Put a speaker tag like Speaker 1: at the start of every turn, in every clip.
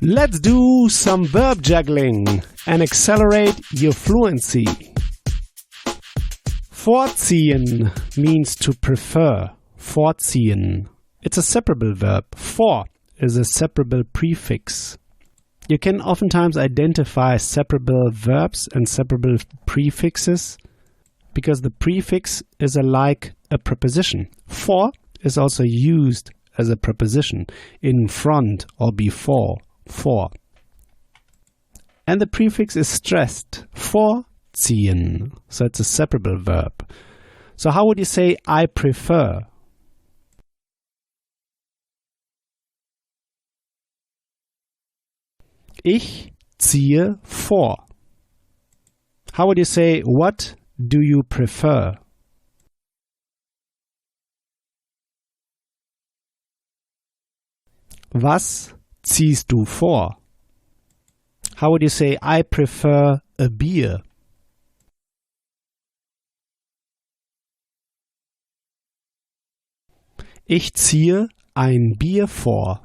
Speaker 1: Let's do some verb juggling and accelerate your fluency. Vorziehen means to prefer. Vorziehen. It's a separable verb. Vor is a separable prefix. You can oftentimes identify separable verbs and separable prefixes because the prefix is like a preposition. For is also used as a preposition in front or before. For. And the prefix is stressed. Vorziehen. So it's a separable verb. So how would you say I prefer? Ich ziehe vor. How would you say what do you prefer? Was ziehst du vor? How would you say I prefer a beer? Ich ziehe ein Bier vor.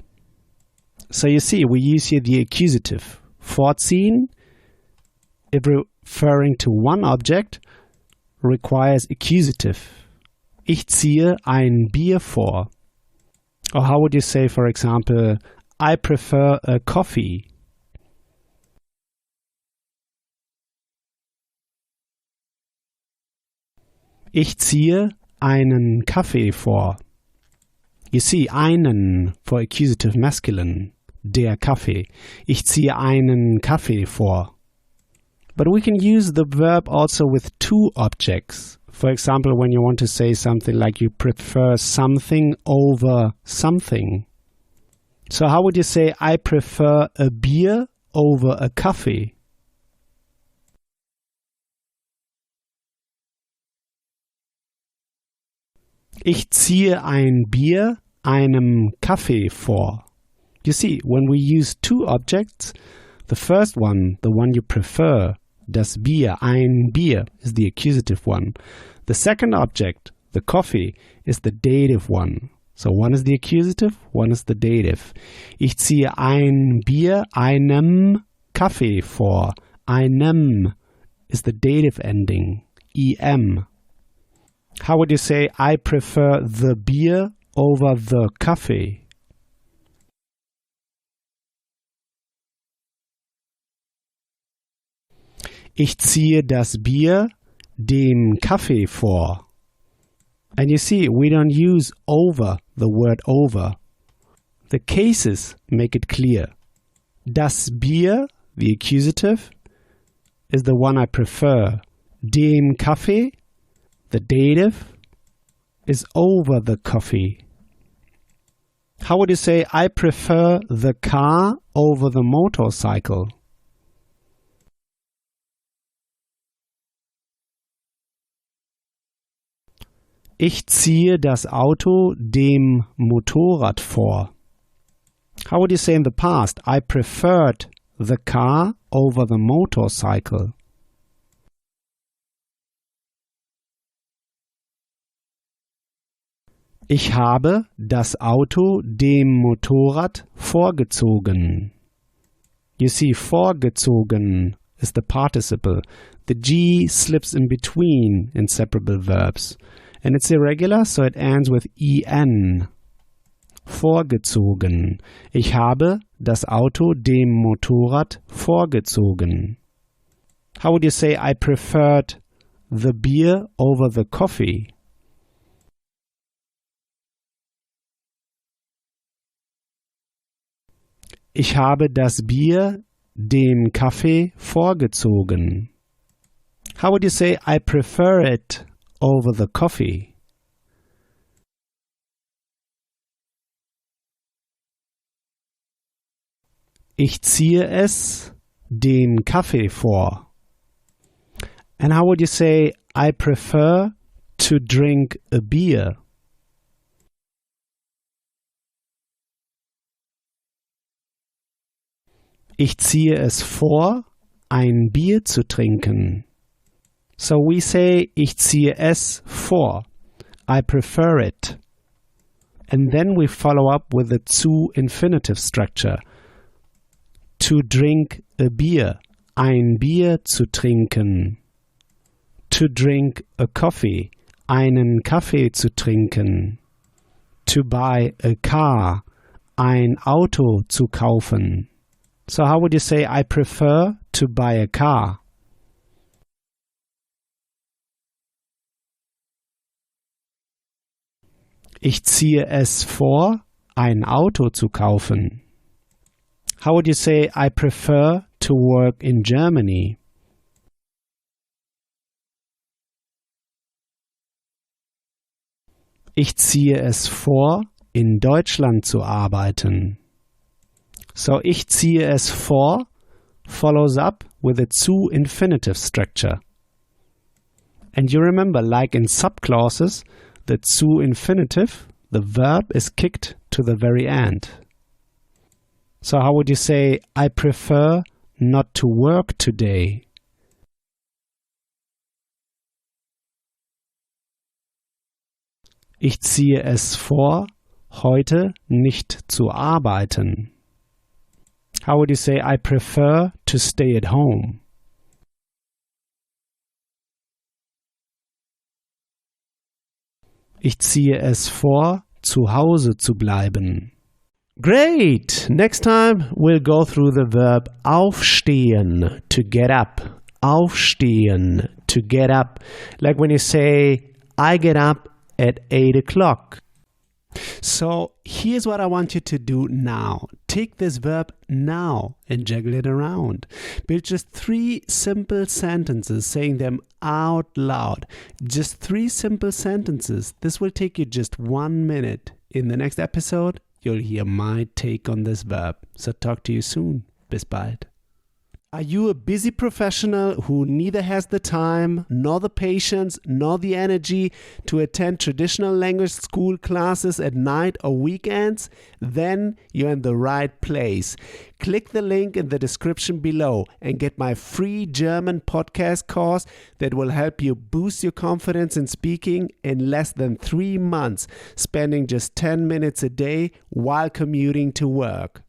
Speaker 1: So you see, we use here the accusative. Vorziehen, if referring to one object, requires accusative. Ich ziehe ein Bier vor. Or how would you say, for example, I prefer a coffee? Ich ziehe einen Kaffee vor. You see, einen for accusative masculine. Der Kaffee. Ich ziehe einen Kaffee vor. But we can use the verb also with two objects. For example, when you want to say something like you prefer something over something. So how would you say I prefer a beer over a coffee? Ich ziehe ein Bier einem Kaffee vor. You see, when we use two objects, the first one, the one you prefer, das Bier, ein Bier, is the accusative one. The second object, the coffee, is the dative one. So one is the accusative, one is the dative. Ich ziehe ein Bier einem Kaffee vor. Einem is the dative ending, em. How would you say I prefer the beer over the coffee? Ich ziehe das Bier dem Kaffee vor. And you see, we don't use over, the word over. The cases make it clear. Das Bier, the accusative, is the one I prefer. Dem Kaffee, the dative, is over the coffee. How would you say I prefer the car over the motorcycle? Ich ziehe das Auto dem Motorrad vor. How would you say in the past, I preferred the car over the motorcycle? Ich habe das Auto dem Motorrad vorgezogen. You see, vorgezogen is the participle. The G slips in between inseparable verbs. And it's irregular, so it ends with en. Vorgezogen. Ich habe das Auto dem Motorrad vorgezogen. How would you say I preferred the beer over the coffee? Ich habe das Bier dem Kaffee vorgezogen. How would you say I prefer it over the coffee? Ich ziehe es den Kaffee vor. And how would you say I prefer to drink a beer? Ich ziehe es vor, ein Bier zu trinken. So we say, ich ziehe es vor. I prefer it. And then we follow up with the zu infinitive structure. To drink a beer. Ein Bier zu trinken. To drink a coffee. Einen Kaffee zu trinken. To buy a car. Ein Auto zu kaufen. So how would you say I prefer to buy a car? Ich ziehe es vor, ein Auto zu kaufen. How would you say I prefer to work in Germany? Ich ziehe es vor, in Deutschland zu arbeiten. So ich ziehe es vor follows up with a zu infinitive structure. And you remember, like in subclauses, the zu infinitive, the verb is kicked to the very end. So how would you say, I prefer not to work today? Ich ziehe es vor, heute nicht zu arbeiten. How would you say, I prefer to stay at home? Ich ziehe es vor, zu Hause zu bleiben. Great! Next time we'll go through the verb aufstehen, to get up. Aufstehen, to get up. Like when you say, I get up at 8 o'clock. So here's what I want you to do now. Take this verb now and juggle it around. Build just 3 simple sentences, saying them out loud. Just 3 simple sentences. This will take you just 1 minute. In the next episode, you'll hear my take on this verb. So talk to you soon. Bis bald. Are you a busy professional who neither has the time, nor the patience, nor the energy to attend traditional language school classes at night or weekends? Then you're in the right place. Click the link in the description below and get my free German podcast course that will help you boost your confidence in speaking in less than 3 months, spending just 10 minutes a day while commuting to work.